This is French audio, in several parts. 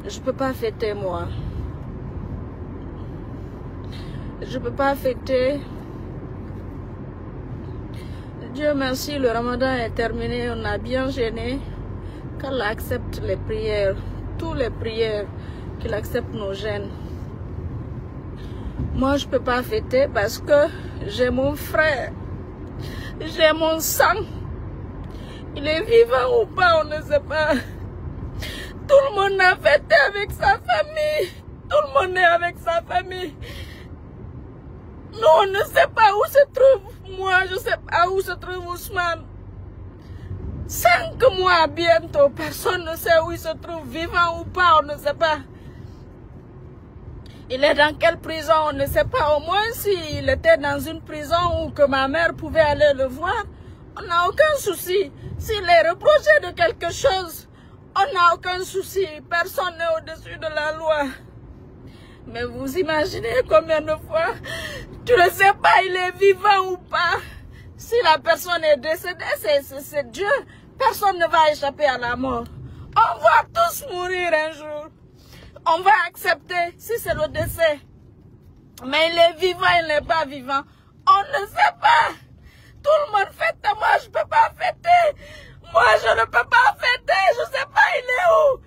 Je peux pas fêter, moi. Je peux pas fêter. Dieu merci, le ramadan est terminé, on a bien jeûné. Qu'Allah accepte les prières, toutes les prières, qu'il accepte nos jeûnes. Moi, je peux pas fêter parce que j'ai mon frère, j'ai mon sang. Il est vivant ou pas, on ne sait pas. Tout le monde a fêté avec sa famille. Tout le monde est avec sa famille. Nous, on ne sait pas où se trouve. Moi, je ne sais pas où se trouve Ousmane. 5 mois bientôt, personne ne sait où il se trouve, vivant ou pas, on ne sait pas. Il est dans quelle prison, on ne sait pas. Au moins, s'il était dans une prison où que ma mère pouvait aller le voir, on n'a aucun souci. S'il est reproché de quelque chose, on n'a aucun souci. Personne n'est au-dessus de la loi. Mais vous imaginez combien de fois, tu ne sais pas, il est vivant ou pas. Si la personne est décédée, c'est Dieu. Personne ne va échapper à la mort. On va tous mourir un jour. On va accepter si c'est le décès. Mais il est vivant, il n'est pas vivant. On ne sait pas. Tout le monde fête, moi je ne peux pas fêter. Moi je ne peux pas fêter, je ne sais pas il est où.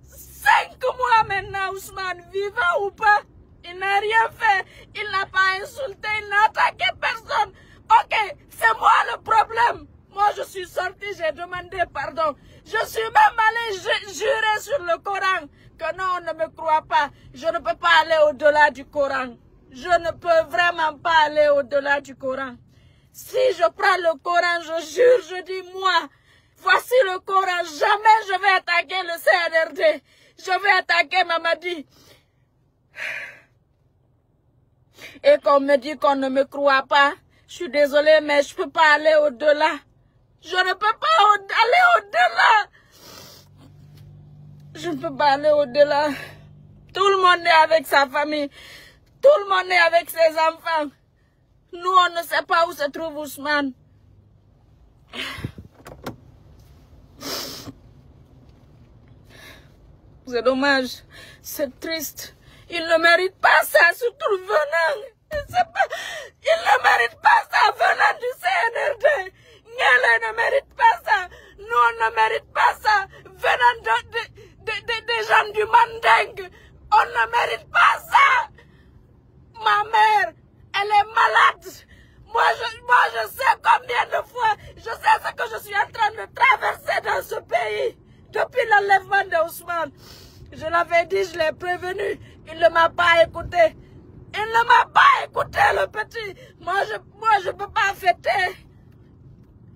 5 mois maintenant, Ousmane, vivant ou pas, il n'a rien fait. Il n'a pas insulté, il n'a attaqué personne. Ok, c'est moi le problème. Moi je suis sortie, j'ai demandé pardon. Je suis même allée jurer sur le Coran que non, on ne me croit pas. Je ne peux pas aller au-delà du Coran. Je ne peux vraiment pas aller au-delà du Coran. Si je prends le Coran, je jure, je dis moi, voici le Coran, jamais je vais attaquer le CNRD. Je vais attaquer Mamadi. Et qu'on me dit qu'on ne me croit pas, je suis désolée, mais je ne peux pas aller au-delà. Je ne peux pas aller au-delà. Je ne peux pas aller au-delà. Tout le monde est avec sa famille. Tout le monde est avec ses enfants. Nous, on ne sait pas où se trouve Ousmane. C'est dommage. C'est triste. Il ne mérite pas ça, surtout venant. Il ne mérite pas ça venant du CNRD. Niala ne mérite pas ça. Nous, on ne mérite pas ça venant des gens du Manding. On ne mérite pas ça. Ma mère, elle est malade. Moi, je sais combien de fois, je sais ce que je suis en train de traverser dans ce pays depuis l'enlèvement de Ousmane. Je l'avais dit, je l'ai prévenu. Il ne m'a pas écouté. Il ne m'a pas écouté, le petit. Moi, je ne peux pas fêter.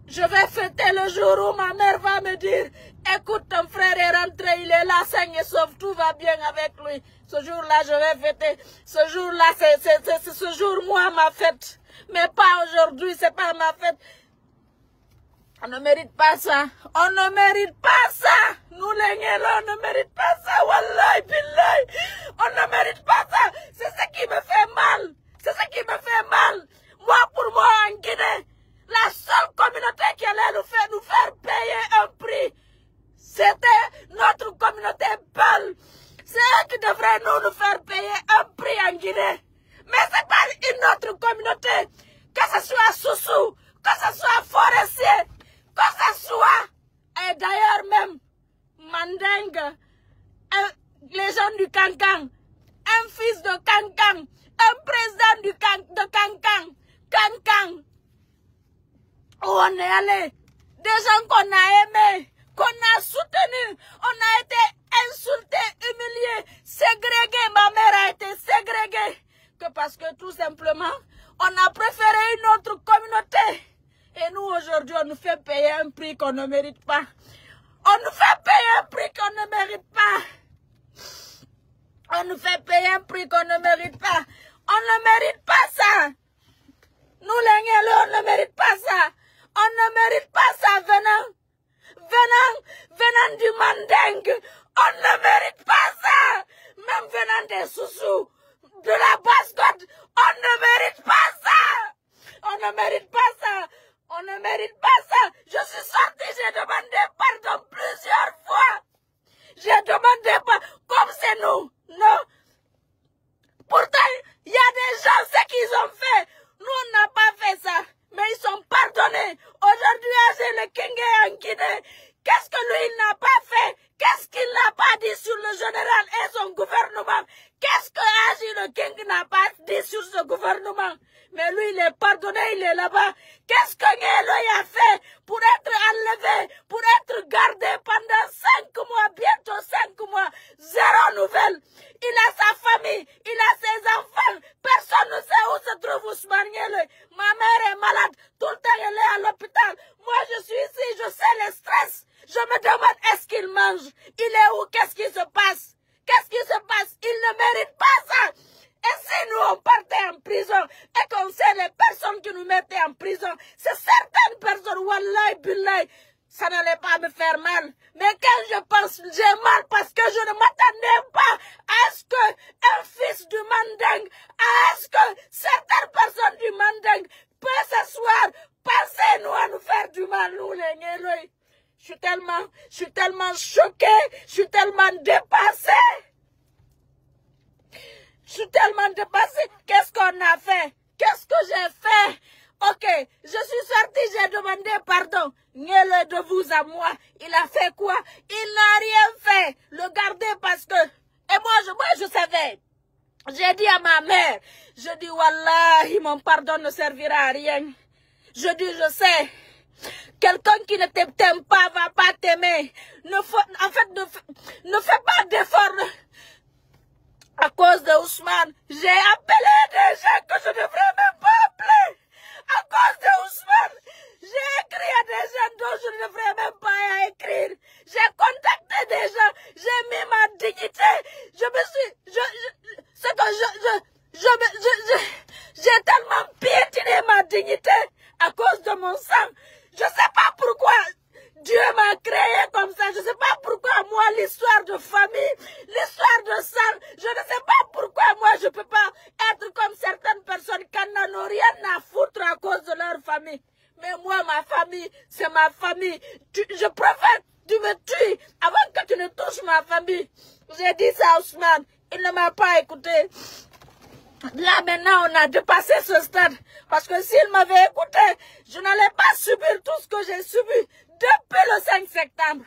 Je vais fêter le jour où ma mère va me dire, écoute, ton frère est rentré, il est là, sain et sauf, tout va bien avec lui. Ce jour-là, je vais fêter. Ce jour-là, c'est ce jour, moi, ma fête. Mais pas aujourd'hui, c'est pas ma fête. On ne mérite pas ça. On ne mérite pas ça. Nous, les Ngéla, on ne mérite pas ça. Wallahi, billahi. On ne mérite pas ça. C'est ce qui me fait mal. C'est ce qui me fait mal. Moi, pour moi, en Guinée, la seule communauté qui allait nous faire payer un prix, c'était notre communauté Peul. C'est eux qui devraient nous faire payer un prix en Guinée. Mais c'est pas une autre communauté. Que ce soit Soussou, que ce soit Forestier, que ce soit, et d'ailleurs même, Mandingue, les gens du Kankan, un fils de Kankan, un président de Kankan, Kankan, où on est allé, des gens qu'on a aimés, qu'on a soutenus, on a été insultés, humiliés, ségrégés, ma mère a été ségrégée, que parce que tout simplement, on a préféré une autre communauté. Et nous, aujourd'hui, on nous fait payer un prix qu'on ne mérite pas. On nous fait payer un prix qu'on ne mérite pas. On nous fait payer un prix qu'on ne mérite pas. On ne mérite pas ça. Nous, les Ngéla, on ne mérite pas ça. On ne mérite pas ça venant du Manding. On ne mérite pas ça. Même venant des Soussous, de la Basse-Côte, on ne mérite pas ça. On ne mérite pas ça. On ne mérite pas ça. Je suis sortie, j'ai demandé pardon plusieurs fois. J'ai demandé pardon, comme sur le général et son gouvernement. Qu'est-ce que Agi le King n'a pas dit sur ce gouvernement? Mais lui, il est pardonné, il est là-bas. Qu'est-ce que Ngeloy a fait pour être enlevé, pour être gardé pendant 5 mois, bientôt 5 mois? Zéro nouvelle. Il a sa famille, il a ses enfants. Personne ne sait où se trouve Ousmane Ngeloy. Ma mère est malade, tout le temps elle est à l'hôpital. Moi, je suis ici, je sais le stress. Je me demande, est-ce qu'il mange? Il est où? Qu'est-ce qui se passe? Qu'est-ce qui se passe? Il ne mérite pas ça. Et si nous, on partait en prison et qu'on sait les personnes qui nous mettaient en prison, c'est certaines personnes, wallahi, billahi, ça n'allait pas me faire mal. Mais quand je pense, j'ai mal parce que je ne m'attendais pas à ce qu'un fils du Manding, à ce que certaines personnes du Manding peuvent s'asseoir, penser nous à nous faire du mal, nous les Ngeloy. Je suis tellement choquée, je suis tellement dépassée. Je suis tellement dépassée. Qu'est-ce qu'on a fait? Qu'est-ce que j'ai fait? Ok, je suis sortie, j'ai demandé pardon. Ngeloy de vous à moi. Il a fait quoi? Il n'a rien fait. Le garder parce que... Et moi, je savais. J'ai dit à ma mère, je dis, wallahi, mon pardon ne servira à rien. Je dis, je sais. Quelqu'un qui ne t'aime pas va pas t'aimer. Ne fais pas d'effort. À cause de Ousmane, j'ai appelé des gens que je ne devrais même pas appeler. À cause de Ousmane, j'ai écrit à des gens dont je ne devrais même pas écrire. J'ai contacté des gens, j'ai mis ma dignité. J'ai tellement piétiné ma dignité à cause de mon sang. Je ne sais pas pourquoi Dieu m'a créé comme ça. Je ne sais pas pourquoi moi, l'histoire de famille, l'histoire de sang, je ne sais pas pourquoi moi, je ne peux pas être comme certaines personnes qui n'en ont rien à foutre à cause de leur famille. Mais moi, ma famille, c'est ma famille. Je préfère que tu me tues avant que tu ne touches ma famille. J'ai dit ça à Ousmane. Il ne m'a pas écouté. Là, maintenant, on a dépassé ce stade. Parce que s'il m'avait écouté, je n'allais pas subir tout ce que j'ai subi depuis le 5 septembre.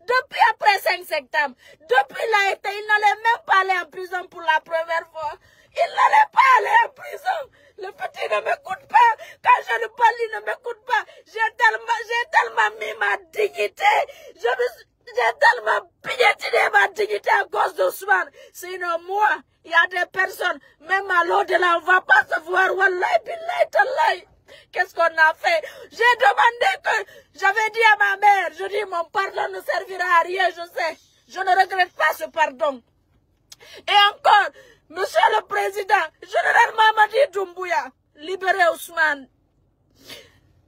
Depuis après 5 septembre. Depuis il n'allait même pas aller en prison pour la première fois. Il n'allait pas aller en prison. Le petit ne m'écoute pas. Quand je le parle, il ne m'écoute pas. J'ai tellement mis ma dignité. J'ai tellement piétiné ma dignité à cause d'Ousmane. Sinon, moi, il y a des personnes, même à l'au-delà, on ne va pas se voir. Wallahi, billahi, tallahi. Qu'est-ce qu'on a fait? J'ai demandé que... J'avais dit à ma mère, je dis, mon pardon ne servira à rien, je sais. Je ne regrette pas ce pardon. Et encore, monsieur le président, général Mamadi Doumbouya, libérez Ousmane.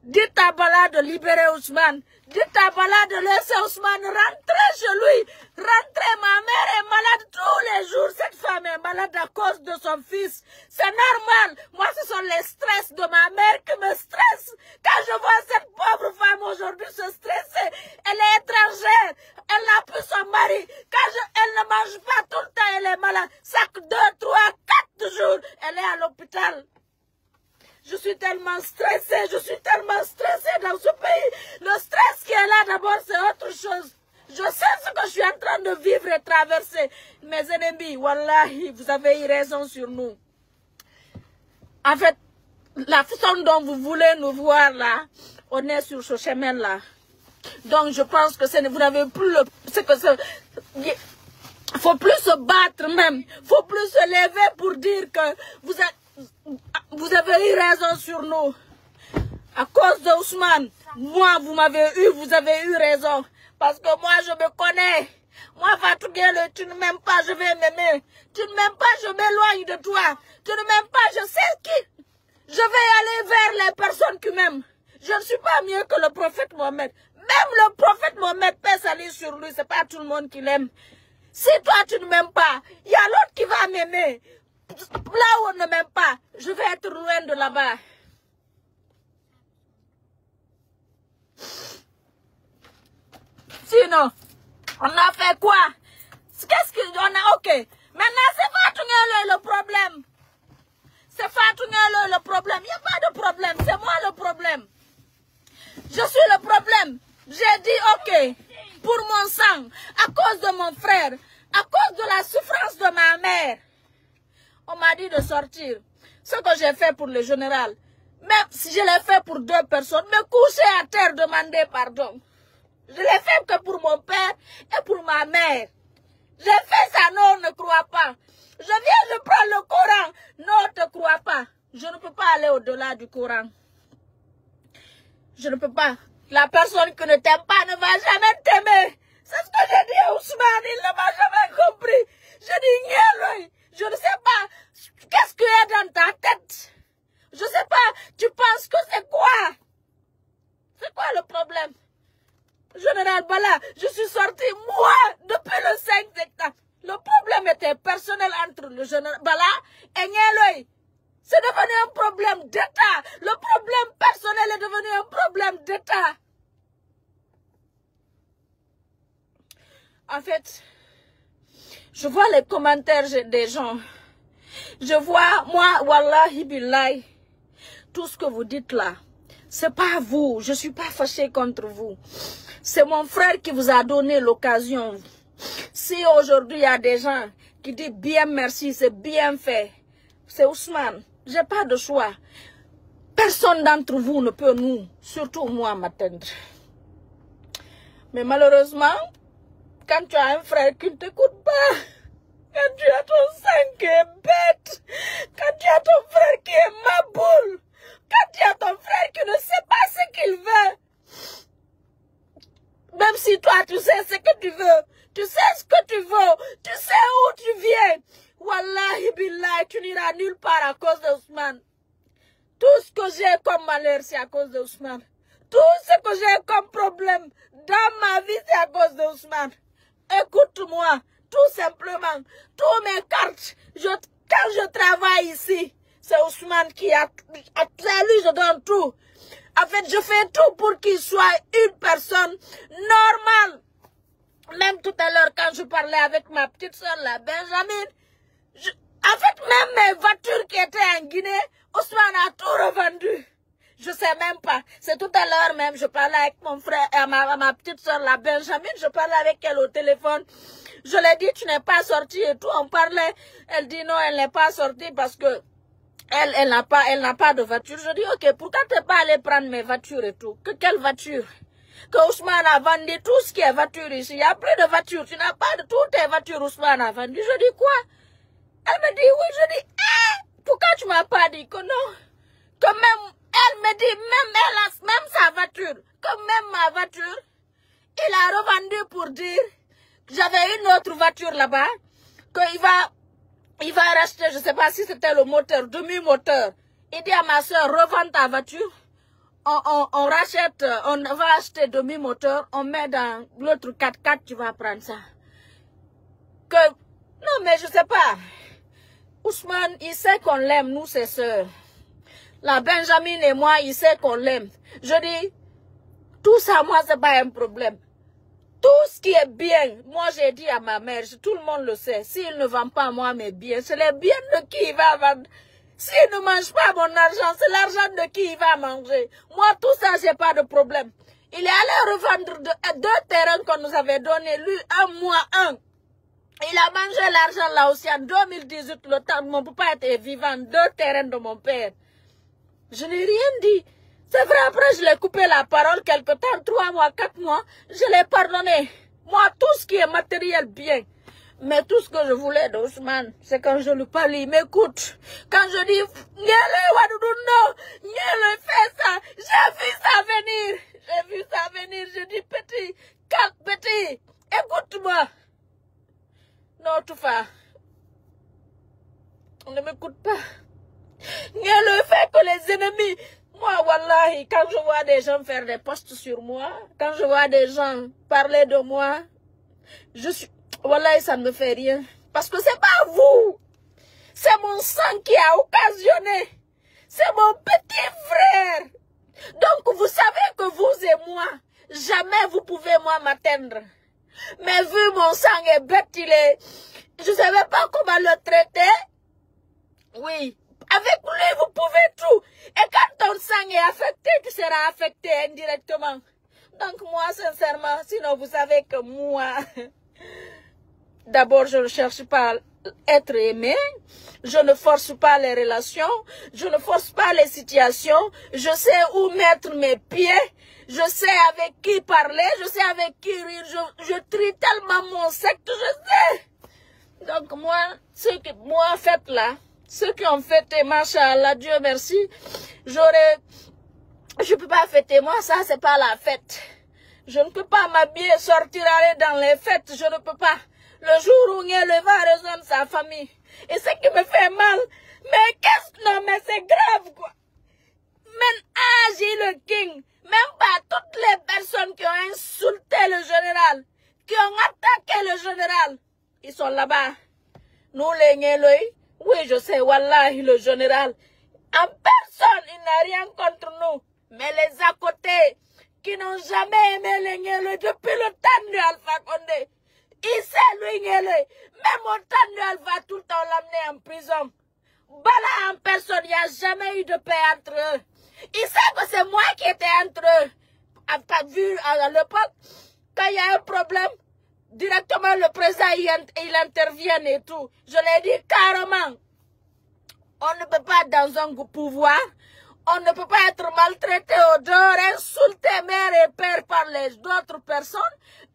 Dites à Bala de libérer Ousmane. Dites à Bala de laisser Ousmane rentrer chez lui. Rentrer, ma mère est malade tous les jours. Cette femme est malade à cause de son fils. C'est normal. Moi, ce sont les stress de ma mère qui me stressent. Quand je vois cette pauvre femme aujourd'hui se stresser, elle est étrangère. Elle n'a plus son mari. Elle ne mange pas tout le temps, elle est malade. Chaque 2, 3, 4 jours, elle est à l'hôpital. Je suis tellement stressée dans ce pays. Le stress qui est là d'abord, c'est autre chose. Je sais ce que je suis en train de vivre et traverser. Mes ennemis, wallahi, vous avez eu raison sur nous. En fait, la façon dont vous voulez nous voir là, on est sur ce chemin-là. Donc je pense que vous n'avez plus le... Il faut plus se battre même. Il faut plus se lever pour dire que vous avez eu raison sur nous. À cause de Ousmane, moi, vous avez eu raison. Parce que moi, je me connais. Moi, Fatou Gueye, tu ne m'aimes pas, je vais m'aimer. Tu ne m'aimes pas, je m'éloigne de toi. Tu ne m'aimes pas, je sais qui. Je vais aller vers les personnes qui m'aiment. Je ne suis pas mieux que le prophète Mohammed. Même le prophète Mohammed peut salir sur lui. Ce n'est pas tout le monde qui l'aime. Si toi, tu ne m'aimes pas, il y a l'autre qui va m'aimer. Là où on ne m'aime pas, je vais être loin de là-bas. Sinon, on a fait quoi? Qu'est-ce qu'on a? Ok. Maintenant, c'est Fatou Gueye le problème. C'est Fatou Gueye le problème. Il n'y a pas de problème. C'est moi le problème. Je suis le problème. J'ai dit ok. Pour mon sang, à cause de mon frère, À cause de la souffrance de ma mère, on m'a dit de sortir. Ce que j'ai fait pour le général, même si je l'ai fait pour 2 personnes, me coucher à terre, demander pardon. Je l'ai fait que pour mon père et pour ma mère. J'ai fait ça, non, ne crois pas. Je viens de prendre le Coran. Non, ne te crois pas. Je ne peux pas aller au-delà du Coran. Je ne peux pas. La personne qui ne t'aime pas ne va jamais t'aimer. C'est ce que j'ai dit à Ousmane. Il ne m'a jamais compris. Je dis, Niel, je ne sais pas. Qu'est-ce qu'il y a dans ta tête? Je ne sais pas. Tu penses que c'est quoi? C'est quoi le problème? Général Bala, je suis sorti, moi, depuis le 5 septembre. Le problème était personnel entre le général Bala et Nieloy. C'est devenu un problème d'État. Le problème personnel est devenu un problème d'État. En fait, je vois les commentaires des gens. Je vois, moi, wallahi billahi, tout ce que vous dites là, c'est pas vous. Je suis pas fâchée contre vous. C'est mon frère qui vous a donné l'occasion. Si aujourd'hui il y a des gens qui disent bien merci, c'est bien fait, c'est Ousmane. J'ai pas de choix. Personne d'entre vous ne peut nous, surtout moi, m'atteindre. Mais malheureusement, quand tu as un frère qui ne t'écoute pas, quand tu as ton sang qui est bête, quand tu as ton frère qui est maboule, quand tu as ton frère qui ne sait pas ce qu'il veut, même si toi tu sais ce que tu veux, tu sais ce que tu veux, tu sais où tu viens, wallahi billahi, tu n'iras nulle part à cause d'Ousmane. Tout ce que j'ai comme malheur, c'est à cause d'Ousmane. Tout ce que j'ai comme problème dans ma vie, c'est à cause d'Ousmane. Écoute-moi, tout simplement, tous mes cartes, quand je travaille ici, c'est Ousmane qui a lui, je donne tout. En fait, je fais tout pour qu'il soit une personne normale. Même tout à l'heure, quand je parlais avec ma petite soeur, la Benjamin, en fait, même mes voitures qui étaient en Guinée, Ousmane a tout revendu. Je sais même pas. C'est tout à l'heure même, je parlais avec mon frère, ma petite soeur, la Benjamin, je parlais avec elle au téléphone. Je lui ai dit, tu n'es pas sortie et tout. On parlait, elle dit non, elle n'est pas sortie parce que elle n'a pas de voiture. Je dis, ok, pourquoi tu n'es pas allé prendre mes voitures et tout? Quelle voiture? Que Ousmane a vendu tout ce qui est voiture ici. Il n'y a plus de voiture. Tu n'as pas de toutes tes voitures, Ousmane a vendu. Je dis quoi? Elle me dit oui. Je dis, pourquoi tu ne m'as pas dit que non? Que même, elle me dit, même sa voiture, que même ma voiture, il a revendu pour dire que j'avais une autre voiture là-bas, qu'il va racheter, je ne sais pas si c'était le moteur, demi-moteur. Il dit à ma soeur, revends ta voiture. On rachète, on va acheter demi-moteur, on met dans l'autre 4x4, tu vas prendre ça. Non, mais je sais pas. Ousmane, il sait qu'on l'aime, nous, ses sœurs. La Benjamin et moi, il sait qu'on l'aime. Je dis, tout ça, moi, c'est pas un problème. Tout ce qui est bien, moi, j'ai dit à ma mère, tout le monde le sait, s'il ne vend pas moi mes biens, c'est les biens de qui il va vendre. S'il ne mange pas mon argent, c'est l'argent de qui il va manger. Moi, tout ça, j'ai pas de problème. Il est allé revendre 2 terrains qu'on nous avait donnés, lui, un mois, un. Il a mangé l'argent là aussi en 2018, le temps de mon papa était vivant, 2 terrains de mon père. Je n'ai rien dit. C'est vrai, après, je l'ai coupé la parole quelque temps, 3 mois, 4 mois, je l'ai pardonné. Moi, tout ce qui est matériel, bien. Mais tout ce que je voulais d'Ousmane, c'est quand je lui parle, il m'écoute. Quand je dis, Niele Wadoudundo, Niele fait ça, j'ai vu ça venir. J'ai vu ça venir, je dis, petit, écoute-moi. Non, Toufa, on ne m'écoute pas. Niele fait que les ennemis, moi, wallahi, quand je vois des gens faire des posts sur moi, quand je vois des gens parler de moi, je suis... Wallahi, ça ne me fait rien. Parce que c'est pas vous. C'est mon sang qui a occasionné. C'est mon petit frère. Donc, vous savez que vous et moi, jamais vous pouvez, moi, m'atteindre. Mais vu mon sang est bête, il est... Je ne savais pas comment le traiter. Oui. Avec lui, vous pouvez tout. Et quand ton sang est affecté, tu seras affecté indirectement. Donc, moi, sincèrement, sinon, vous savez que moi... D'abord, je ne cherche pas à être aimé. Je ne force pas les relations. Je ne force pas les situations. Je sais où mettre mes pieds. Je sais avec qui parler. Je sais avec qui rire. Je trie tellement mon secte, je sais. Donc moi, ceux qui m'ont fait là, ceux qui ont fêté, machallah, Dieu merci, je peux pas fêter. Moi, ça, c'est pas la fête. Je ne peux pas m'habiller, sortir, aller dans les fêtes. Je ne peux pas. Le jour où Ngele va rejoindre sa famille. Et ce qui me fait mal, mais non, mais c'est grave, quoi. Même Agi le King, même pas toutes les personnes qui ont insulté le général, qui ont attaqué le général, ils sont là-bas. Nous, les Ngeloï, oui, je sais, wallahi, le général, en personne, il n'a rien contre nous. Mais les à côté, qui n'ont jamais aimé les Ngeloï depuis le temps de Alpha Condé, il sait, lui, Ngeloï, même au temps de Alpha, tout le temps, l'amener en prison. Voilà, en personne, il n'y a jamais eu de paix entre eux. Il sait que c'est moi qui étais entre eux. Vu à l'époque, quand il y a un problème, directement le président, il intervient et tout. Je l'ai dit carrément. On ne peut pas dans un pouvoir, on ne peut pas être maltraité au dehors, insulté mère et père par les autres personnes,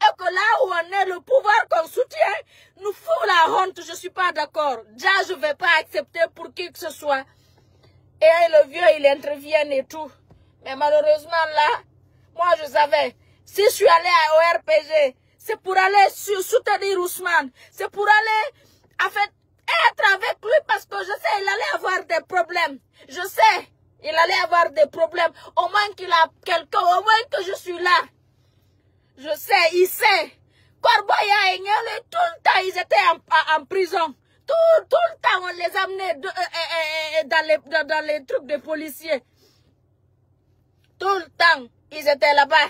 et que là où on est, le pouvoir qu'on soutient, nous fout la honte. Je ne suis pas d'accord. Déjà, je ne vais pas accepter pour qui que ce soit. Et le vieux, il intervient et tout. Mais malheureusement, là, moi, je savais, si je suis allé au RPG, c'est pour aller soutenir Ousmane. C'est pour aller, en fait, être avec lui parce que je sais, il allait avoir des problèmes. Je sais, il allait avoir des problèmes. Au moins qu'il a quelqu'un, au moins que je suis là. Je sais, il sait. Corboya et Ngele, tout le temps, ils étaient en prison. Tout le temps, on les amenait dans les trucs de policiers. Tout le temps, ils étaient là-bas.